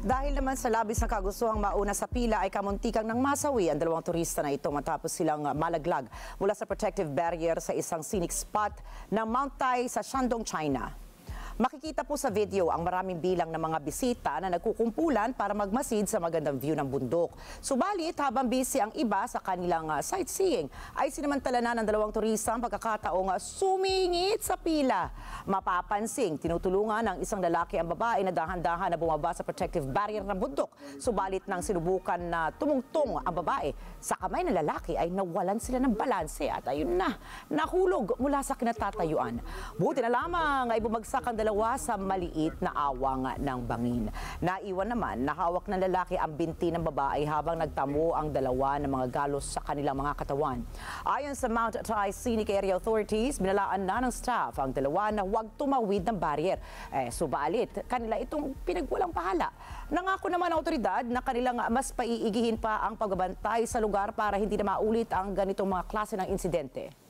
Dahil naman sa labis na kagustuhang mauna sa pila ay kamuntikang nang masawi ang dalawang turista na ito matapos silang malaglag mula sa protective barrier sa isang scenic spot ng Mount Tai sa Shandong, China. Makikita po sa video ang maraming bilang ng mga bisita na nagkukumpulan para magmasid sa magandang view ng bundok. Subalit, habang busy ang iba sa kanilang sightseeing, ay sinamantala na ng dalawang turista ang pagkakataong sumingit sa pila. Mapapansing, tinutulungan ng isang lalaki ang babae na dahan-dahan na bumaba sa protective barrier ng bundok. Subalit nang sinubukan na tumungtong ang babae sa kamay ng lalaki ay nawalan sila ng balanse at ayun na, nahulog mula sa kinatatayuan. Buti na lamang ay bumagsak ang dalawa sa maliit na awang ng bangin. Naiwan naman na hawak ng lalaki ang binti ng babae habang nagtamo ang dalawa ng mga galos sa kanilang mga katawan. Ayon sa Mount Tai Scenic Area Authorities, binalaan na ng staff ang dalawa na huwag tumawid ng barrier. Subalit, kanila itong pinagwalang pahala. Nangako naman ang otoridad na kanilang mas paiigihin pa ang pagbabantay sa lugar para hindi na maulit ang ganitong mga klase ng insidente.